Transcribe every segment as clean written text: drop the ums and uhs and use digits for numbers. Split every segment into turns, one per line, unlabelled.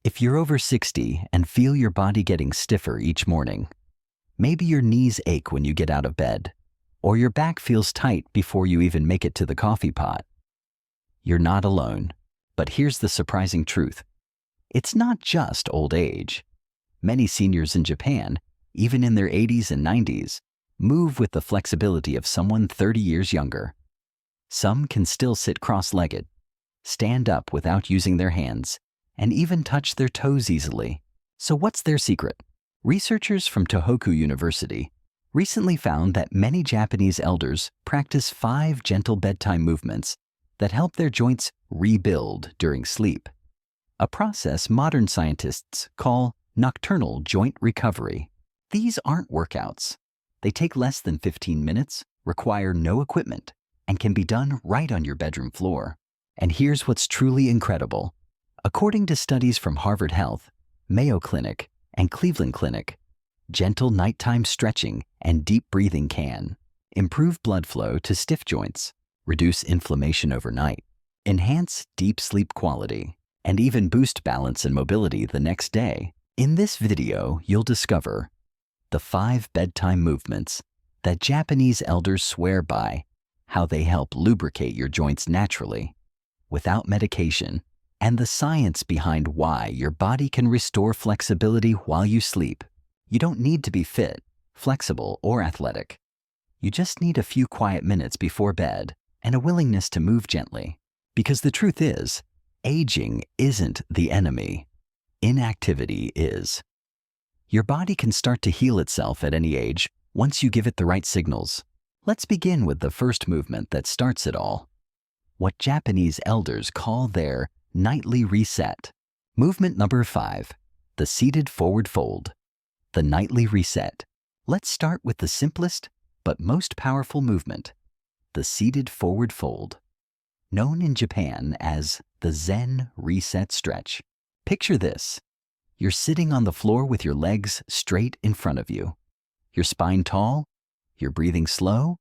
If you're over 60 and feel your body getting stiffer each morning, maybe your knees ache when you get out of bed, or your back feels tight before you even make it to the coffee pot, you're not alone. But here's the surprising truth. It's not just old age. Many seniors in Japan, even in their 80s and 90s, move with the flexibility of someone 30 years younger. Some can still sit cross-legged, stand up without using their hands, and even touch their toes easily. So what's their secret? Researchers from Tohoku University recently found that many Japanese elders practice 5 gentle bedtime movements that help their joints rebuild during sleep, a process modern scientists call nocturnal joint recovery. These aren't workouts. They take less than 15 minutes, require no equipment, and can be done right on your bedroom floor. And here's what's truly incredible. According to studies from Harvard Health, Mayo Clinic, and Cleveland Clinic, gentle nighttime stretching and deep breathing can improve blood flow to stiff joints, reduce inflammation overnight, enhance deep sleep quality, and even boost balance and mobility the next day. In this video, you'll discover the 5 bedtime movements that Japanese elders swear by, how they help lubricate your joints naturally, without medication, and the science behind why your body can restore flexibility while you sleep. You don't need to be fit, flexible, or athletic. You just need a few quiet minutes before bed and a willingness to move gently. Because the truth is, aging isn't the enemy. Inactivity is. Your body can start to heal itself at any age once you give it the right signals. Let's begin with the first movement that starts it all. What Japanese elders call their nightly reset. Movement number 5, the seated forward fold. The nightly reset. Let's start with the simplest but most powerful movement, the seated forward fold. Known in Japan as the Zen reset stretch. Picture this. You're sitting on the floor with your legs straight in front of you. Your spine tall, you're breathing slow.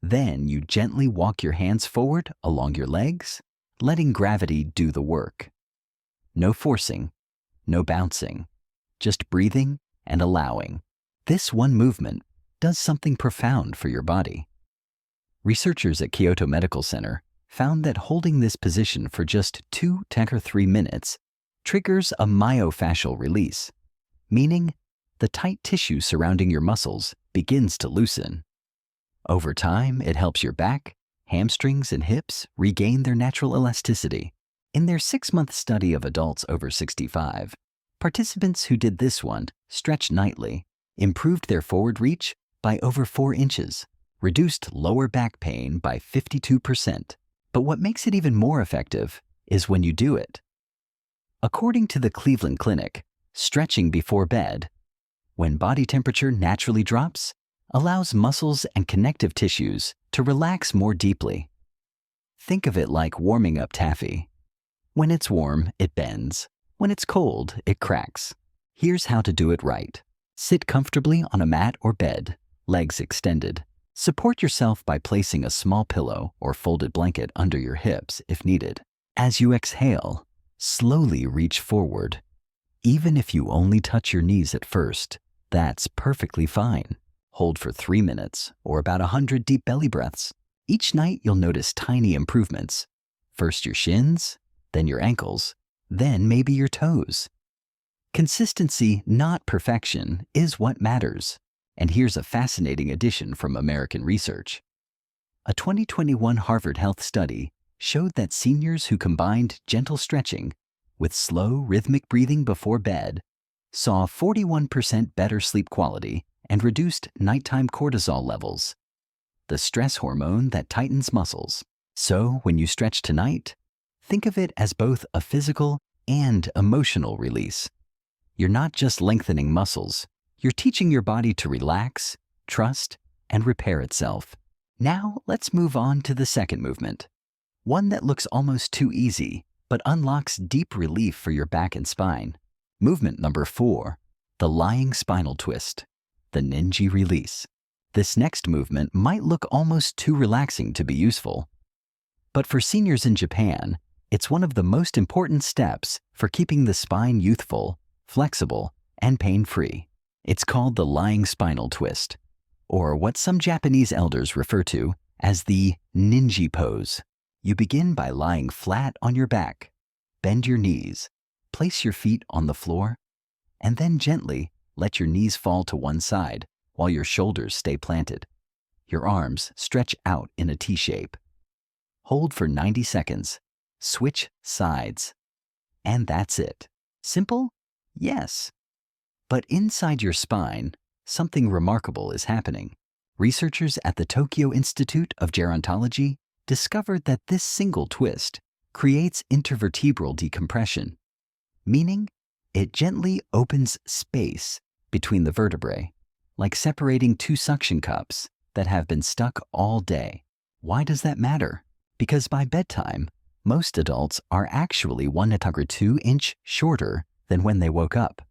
Then you gently walk your hands forward along your legs, letting gravity do the work. No forcing, no bouncing, just breathing and allowing. This one movement does something profound for your body. Researchers at Kyoto Medical Center found that holding this position for just 2 or 3 minutes triggers a myofascial release, meaning the tight tissue surrounding your muscles begins to loosen. Over time, it helps your back, hamstrings, and hips regain their natural elasticity. In their 6-month study of adults over 65, participants who did this one stretched nightly improved their forward reach by over 4 inches, reduced lower back pain by 52%. But what makes it even more effective is when you do it. According to the Cleveland Clinic, stretching before bed, when body temperature naturally drops, allows muscles and connective tissues to relax more deeply. Think of it like warming up taffy. When it's warm, it bends. When it's cold, it cracks. Here's how to do it right. Sit comfortably on a mat or bed, legs extended. Support yourself by placing a small pillow or folded blanket under your hips if needed. As you exhale, slowly reach forward. Even if you only touch your knees at first, that's perfectly fine. Hold for 3 minutes or about 100 deep belly breaths. Each night you'll notice tiny improvements. First your shins, then your ankles, then maybe your toes. Consistency, not perfection, is what matters. And here's a fascinating addition from American research. A 2021 Harvard Health study showed that seniors who combined gentle stretching with slow, rhythmic breathing before bed saw 41% better sleep quality and reduced nighttime cortisol levels, the stress hormone that tightens muscles. So when you stretch tonight, think of it as both a physical and emotional release. You're not just lengthening muscles, you're teaching your body to relax, trust, and repair itself. Now let's move on to the second movement, one that looks almost too easy, but unlocks deep relief for your back and spine. Movement number 4, the lying spinal twist, the ninja release. This next movement might look almost too relaxing to be useful. But for seniors in Japan, It's one of the most important steps for keeping the spine youthful, flexible, and pain-free. It's called the lying spinal twist, or what some Japanese elders refer to as the ninja pose. You begin by lying flat on your back. Bend your knees, place your feet on the floor, and then gently let your knees fall to one side while your shoulders stay planted. Your arms stretch out in a T shape. Hold for 90 seconds. Switch sides. And that's it. Simple? Yes. But inside your spine, something remarkable is happening. Researchers at the Tokyo Institute of Gerontology discovered that this single twist creates intervertebral decompression, meaning it gently opens space between the vertebrae, like separating two suction cups that have been stuck all day. Why does that matter? Because by bedtime, most adults are actually 1/2 inch shorter than when they woke up,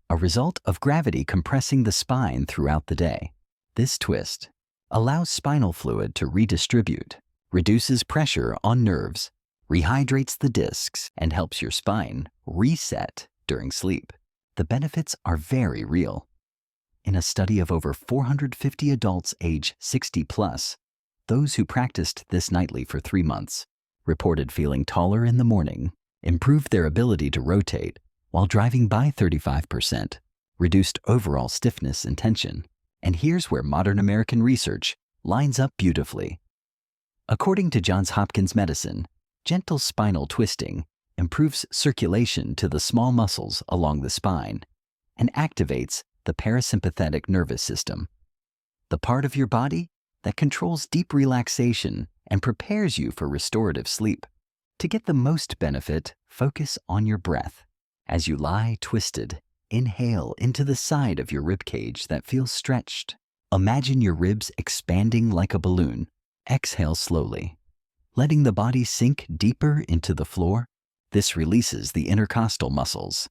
a result of gravity compressing the spine throughout the day. This twist allows spinal fluid to redistribute, reduces pressure on nerves, rehydrates the discs, and helps your spine reset during sleep. The benefits are very real. In a study of over 450 adults age 60 plus, those who practiced this nightly for 3 months reported feeling taller in the morning, improved their ability to rotate while driving by 35%, reduced overall stiffness and tension. And here's where modern American research lines up beautifully. According to Johns Hopkins Medicine, gentle spinal twisting improves circulation to the small muscles along the spine and activates the parasympathetic nervous system, the part of your body that controls deep relaxation and prepares you for restorative sleep. To get the most benefit, focus on your breath. As you lie twisted, inhale into the side of your rib cage that feels stretched. Imagine your ribs expanding like a balloon. Exhale slowly, letting the body sink deeper into the floor. This releases the intercostal muscles,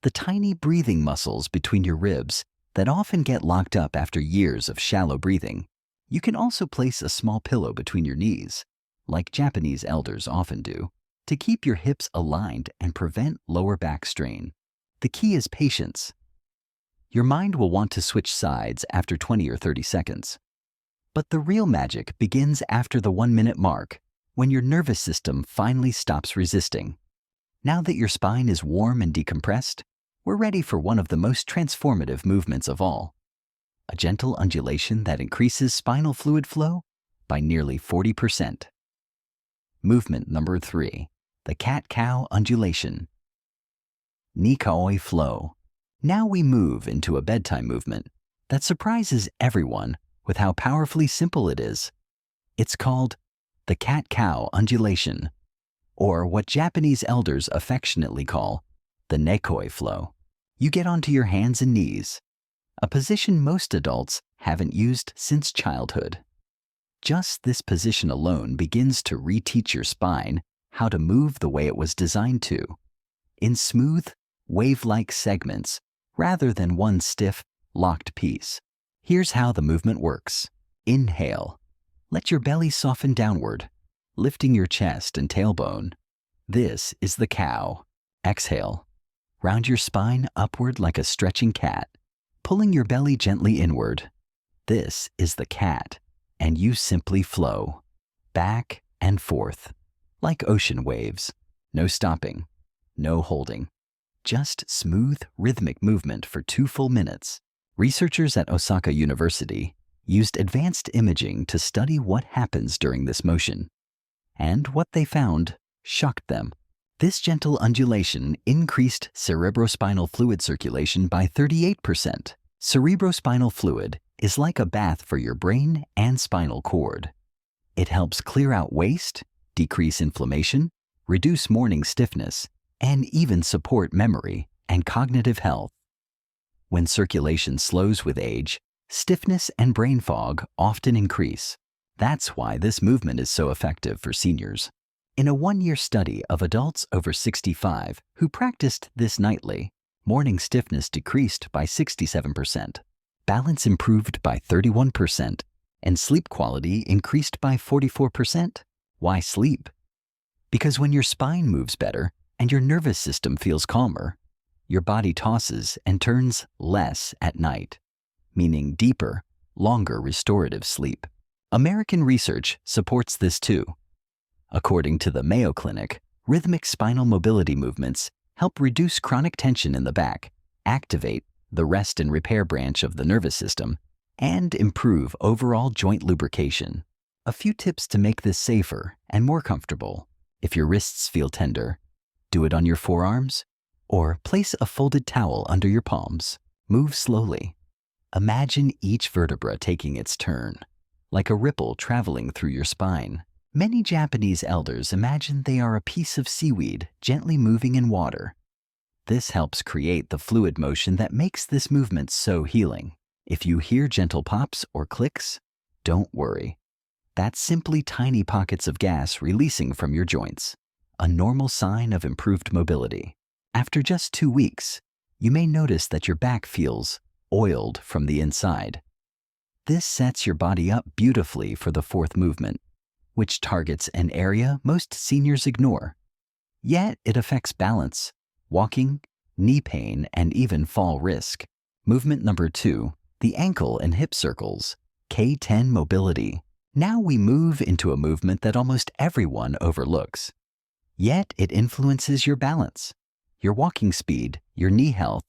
the tiny breathing muscles between your ribs that often get locked up after years of shallow breathing. You can also place a small pillow between your knees, like Japanese elders often do, to keep your hips aligned and prevent lower back strain. The key is patience. Your mind will want to switch sides after 20 or 30 seconds. But the real magic begins after the 1-minute mark, when your nervous system finally stops resisting. Now that your spine is warm and decompressed, we're ready for one of the most transformative movements of all. A gentle undulation that increases spinal fluid flow by nearly 40%. Movement number 3, the cat-cow undulation. Nikoi flow. Now we move into a bedtime movement that surprises everyone with how powerfully simple it is. It's called the cat-cow undulation, or what Japanese elders affectionately call the nekoi flow. You get onto your hands and knees, a position most adults haven't used since childhood. Just this position alone begins to reteach your spine how to move the way it was designed to, in smooth, wave-like segments rather than one stiff, locked piece. Here's how the movement works. Inhale. Let your belly soften downward, lifting your chest and tailbone. This is the cow. Exhale. Round your spine upward like a stretching cat, pulling your belly gently inward. This is the cat, and you simply flow, back and forth, like ocean waves. No stopping, no holding. Just smooth, rhythmic movement for 2 full minutes. Researchers at Osaka University used advanced imaging to study what happens during this motion. And what they found shocked them. This gentle undulation increased cerebrospinal fluid circulation by 38%. Cerebrospinal fluid is like a bath for your brain and spinal cord. It helps clear out waste, decrease inflammation, reduce morning stiffness, and even support memory and cognitive health. When circulation slows with age, stiffness and brain fog often increase. That's why this movement is so effective for seniors. In a 1-year study of adults over 65 who practiced this nightly, morning stiffness decreased by 67%, balance improved by 31%, and sleep quality increased by 44%. Why sleep? Because when your spine moves better and your nervous system feels calmer, your body tosses and turns less at night, meaning deeper, longer restorative sleep. American research supports this too. According to the Mayo Clinic, rhythmic spinal mobility movements help reduce chronic tension in the back, activate the rest and repair branch of the nervous system, and improve overall joint lubrication. A few tips to make this safer and more comfortable. If your wrists feel tender, do it on your forearms, or place a folded towel under your palms. Move slowly. Imagine each vertebra taking its turn, like a ripple traveling through your spine. Many Japanese elders imagine they are a piece of seaweed gently moving in water. This helps create the fluid motion that makes this movement so healing. If you hear gentle pops or clicks, don't worry. That's simply tiny pockets of gas releasing from your joints, a normal sign of improved mobility. After just 2 weeks, you may notice that your back feels oiled from the inside. This sets your body up beautifully for the fourth movement, which targets an area most seniors ignore. Yet it affects balance, walking, knee pain, and even fall risk. Movement number 2, the ankle and hip circles, K10 mobility. Now we move into a movement that almost everyone overlooks. Yet it influences your balance, your walking speed, your knee health,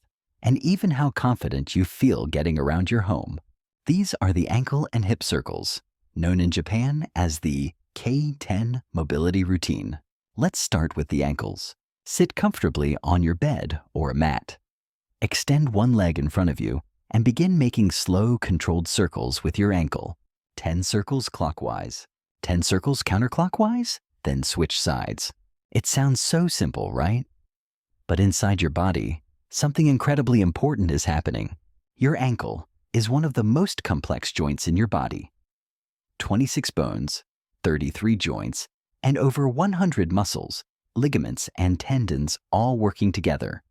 and even how confident you feel getting around your home. These are the ankle and hip circles, known in Japan as the K10 mobility routine. Let's start with the ankles. Sit comfortably on your bed or a mat. Extend one leg in front of you and begin making slow, controlled circles with your ankle. 10 circles clockwise, 10 circles counterclockwise, then switch sides. It sounds so simple, right? But inside your body, something incredibly important is happening. Your ankle is one of the most complex joints in your body. 26 bones, 33 joints, and over 100 muscles, ligaments, and tendons all working together.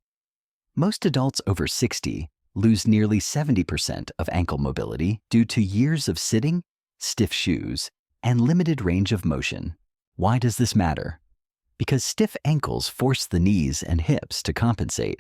Most adults over 60 lose nearly 70% of ankle mobility due to years of sitting, stiff shoes, and limited range of motion. Why does this matter? Because stiff ankles force the knees and hips to compensate.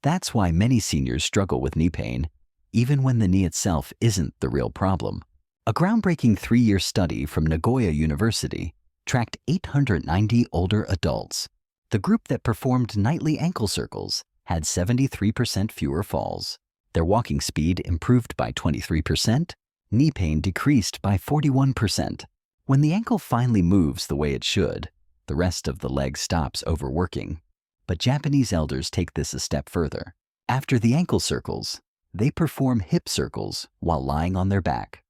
That's why many seniors struggle with knee pain, even when the knee itself isn't the real problem. A groundbreaking 3-year study from Nagoya University tracked 890 older adults. The group that performed nightly ankle circles had 73% fewer falls. Their walking speed improved by 23%, knee pain decreased by 41%. When the ankle finally moves the way it should, the rest of the leg stops overworking. But Japanese elders take this a step further. After the ankle circles, they perform hip circles while lying on their back.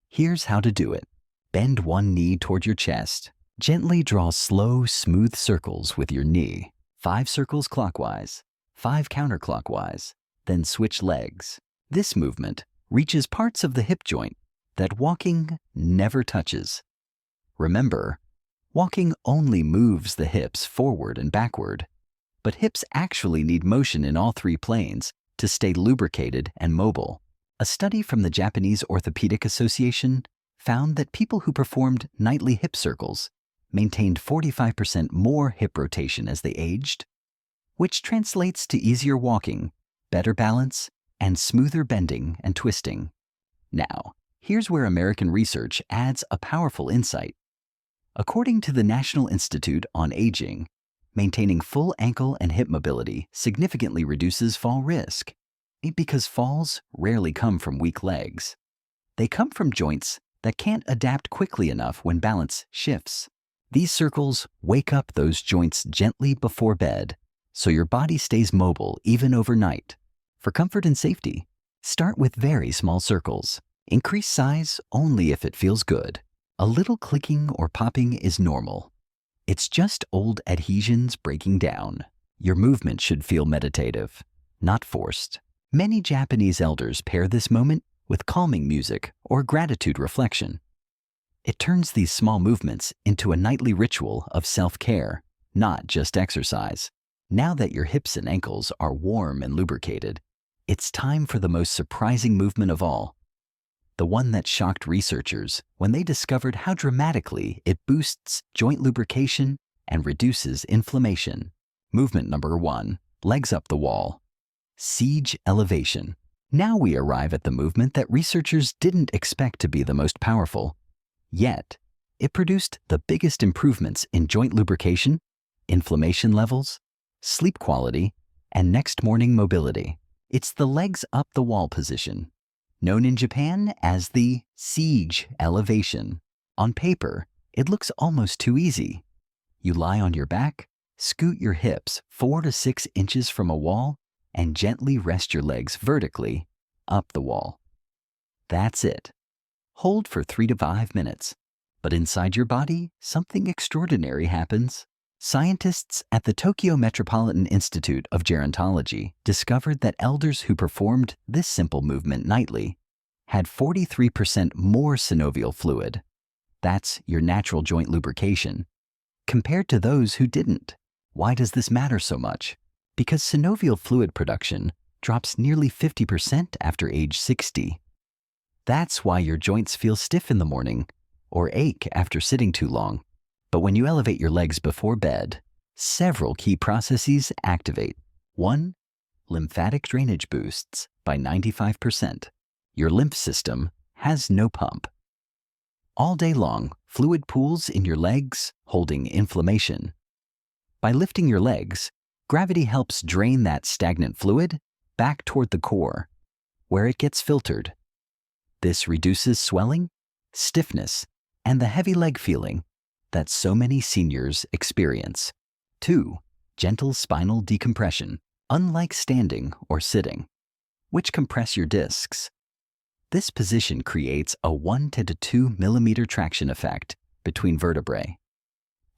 Here's how to do it. Bend one knee toward your chest. Gently draw slow, smooth circles with your knee. 5 circles clockwise, 5 counterclockwise, then switch legs. This movement reaches parts of the hip joint that walking never touches. Remember, walking only moves the hips forward and backward, but hips actually need motion in all 3 planes to stay lubricated and mobile. A study from the Japanese Orthopedic Association found that people who performed nightly hip circles maintained 45% more hip rotation as they aged, which translates to easier walking, better balance, and smoother bending and twisting. Now, here's where American research adds a powerful insight. According to the National Institute on Aging, maintaining full ankle and hip mobility significantly reduces fall risk, because falls rarely come from weak legs. They come from joints that can't adapt quickly enough when balance shifts. These circles wake up those joints gently before bed, so your body stays mobile even overnight. For comfort and safety, start with very small circles. Increase size only if it feels good. A little clicking or popping is normal. It's just old adhesions breaking down. Your movement should feel meditative, not forced. Many Japanese elders pair this moment with calming music or gratitude reflection. It turns these small movements into a nightly ritual of self-care, not just exercise. Now that your hips and ankles are warm and lubricated, it's time for the most surprising movement of all. The one that shocked researchers when they discovered how dramatically it boosts joint lubrication and reduces inflammation. Movement number 1, legs up the wall. Siege elevation. Now we arrive at the movement that researchers didn't expect to be the most powerful. Yet, it produced the biggest improvements in joint lubrication, inflammation levels, sleep quality, and next morning mobility. It's the legs up the wall position, known in Japan as the siege elevation. On paper, it looks almost too easy. You lie on your back, scoot your hips 4 to 6 inches from a wall, and gently rest your legs vertically up the wall. That's it. Hold for 3 to 5 minutes. But inside your body, something extraordinary happens. Scientists at the Tokyo Metropolitan Institute of Gerontology discovered that elders who performed this simple movement nightly had 43% more synovial fluid. That's your natural joint lubrication, compared to those who didn't. Why does this matter so much? Because synovial fluid production drops nearly 50% after age 60. That's why your joints feel stiff in the morning or ache after sitting too long. But when you elevate your legs before bed, several key processes activate. 1. Lymphatic drainage boosts by 95%. Your lymph system has no pump. All day long, fluid pools in your legs, holding inflammation. By lifting your legs, gravity helps drain that stagnant fluid back toward the core, where it gets filtered. This reduces swelling, stiffness, and the heavy leg feeling that so many seniors experience. 2. Gentle spinal decompression, unlike standing or sitting, which compress your discs. This position creates a 1 to 2 millimeter traction effect between vertebrae.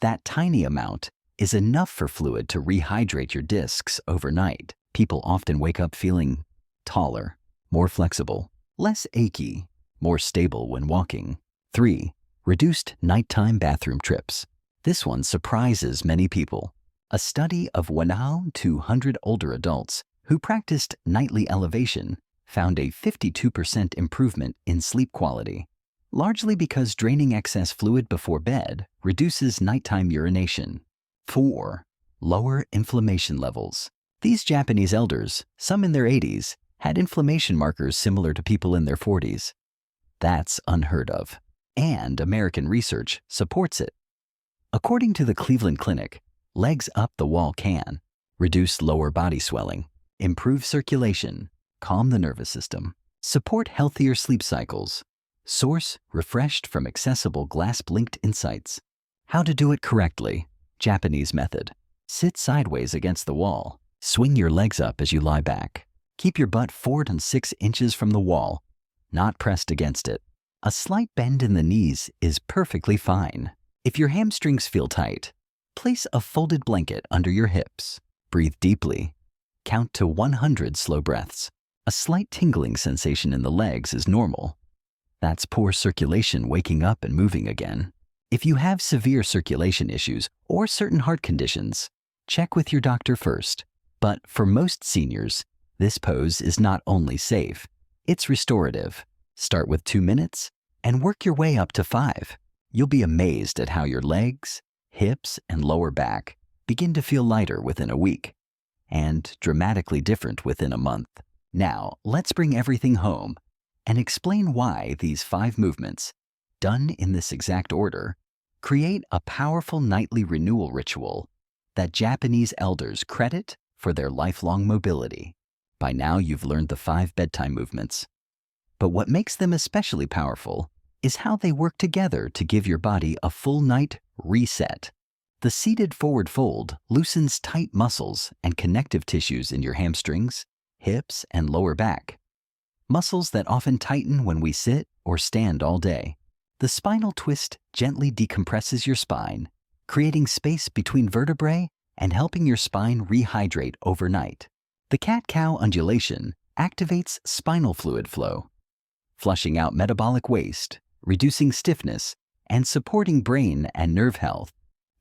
That tiny amount is enough for fluid to rehydrate your discs overnight. People often wake up feeling taller, more flexible, less achy, more stable when walking. 3. Reduced nighttime bathroom trips. This one surprises many people. A study of 1,200 older adults who practiced nightly elevation found a 52% improvement in sleep quality, largely because draining excess fluid before bed reduces nighttime urination. 4. Lower inflammation levels. These Japanese elders, some in their 80s, had inflammation markers similar to people in their 40s. That's unheard of, and American research supports it. According to the Cleveland Clinic, legs up the wall can reduce lower body swelling, improve circulation, calm the nervous system, support healthier sleep cycles. Source: refreshed from accessible glass-blinked insights. How to do it correctly. Japanese method. Sit sideways against the wall. Swing your legs up as you lie back. Keep your butt 4 to 6 inches from the wall, not pressed against it. A slight bend in the knees is perfectly fine. If your hamstrings feel tight, place a folded blanket under your hips. Breathe deeply. Count to 100 slow breaths. A slight tingling sensation in the legs is normal. That's poor circulation waking up and moving again. If you have severe circulation issues or certain heart conditions, check with your doctor first. But for most seniors, this pose is not only safe, it's restorative. Start with 2 minutes and work your way up to 5. You'll be amazed at how your legs, hips, and lower back begin to feel lighter within a week, and dramatically different within a month. Now, let's bring everything home and explain why these 5 movements, done in this exact order, create a powerful nightly renewal ritual that Japanese elders credit for their lifelong mobility. By now, you've learned the 5 bedtime movements. But what makes them especially powerful is how they work together to give your body a full night reset. The seated forward fold loosens tight muscles and connective tissues in your hamstrings, hips, and lower back, muscles that often tighten when we sit or stand all day. The spinal twist gently decompresses your spine, creating space between vertebrae and helping your spine rehydrate overnight. The cat-cow undulation activates spinal fluid flow, flushing out metabolic waste, reducing stiffness, and supporting brain and nerve health.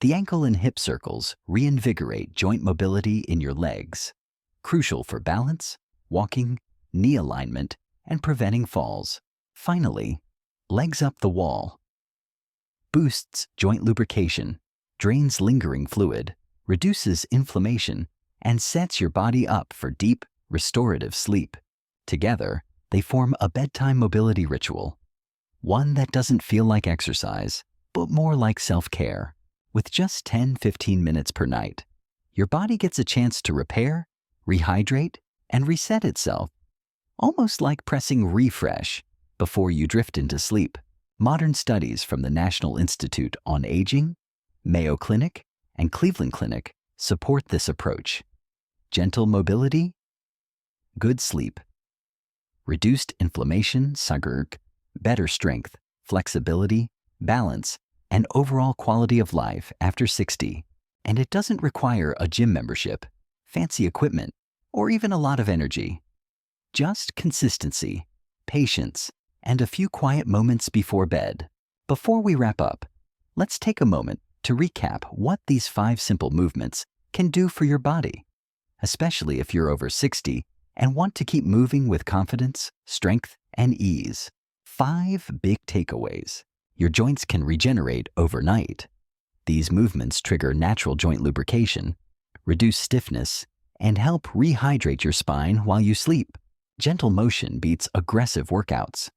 The ankle and hip circles reinvigorate joint mobility in your legs, crucial for balance, walking, knee alignment, and preventing falls. Finally, legs up the wall boosts joint lubrication, drains lingering fluid, reduces inflammation, and sets your body up for deep, restorative sleep. Together, they form a bedtime mobility ritual, one that doesn't feel like exercise, but more like self-care. With just 10-15 minutes per night, your body gets a chance to repair, rehydrate, and reset itself, almost like pressing refresh before you drift into sleep. Modern studies from the National Institute on Aging, Mayo Clinic, and Cleveland Clinic support this approach. Gentle mobility, good sleep, reduced inflammation, better strength, flexibility, balance, and overall quality of life after 60. And it doesn't require a gym membership, fancy equipment, or even a lot of energy. Just consistency, patience, and a few quiet moments before bed. Before we wrap up, let's take a moment to recap what these 5 simple movements can do for your body, especially if you're over 60 and want to keep moving with confidence, strength, and ease. 5 big takeaways. Your joints can regenerate overnight. These movements trigger natural joint lubrication, reduce stiffness, and help rehydrate your spine while you sleep. Gentle motion beats aggressive workouts.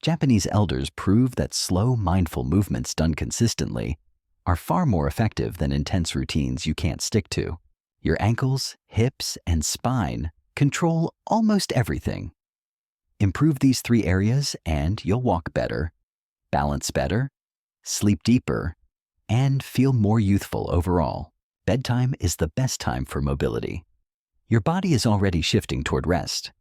Japanese elders prove that slow, mindful movements done consistently are far more effective than intense routines you can't stick to. Your ankles, hips, and spine control almost everything. Improve these 3 areas and you'll walk better, balance better, sleep deeper, and feel more youthful overall. Bedtime is the best time for mobility. Your body is already shifting toward rest.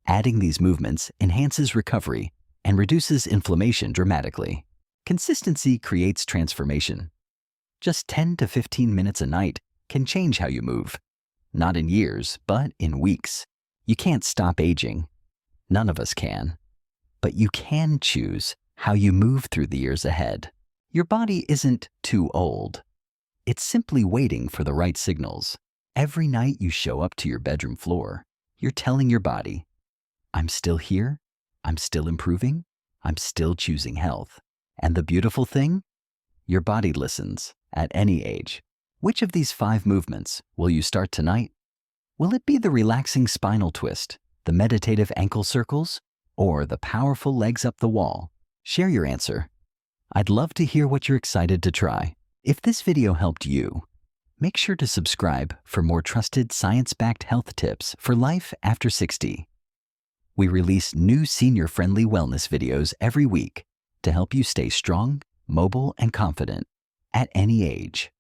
Adding these movements enhances recovery and reduces inflammation dramatically. Consistency creates transformation. Just 10 to 15 minutes a night can change how you move. Not in years, but in weeks. You can't stop aging. None of us can. But you can choose how you move through the years ahead. Your body isn't too old. It's simply waiting for the right signals. Every night you show up to your bedroom floor, you're telling your body, I'm still here, I'm still improving, I'm still choosing health. And the beautiful thing? Your body listens at any age. Which of these 5 movements will you start tonight? Will it be the relaxing spinal twist, the meditative ankle circles, or the powerful legs up the wall? Share your answer. I'd love to hear what you're excited to try. If this video helped you, make sure to subscribe for more trusted science-backed health tips for life after 60. We release new senior-friendly wellness videos every week to help you stay strong, mobile, and confident at any age.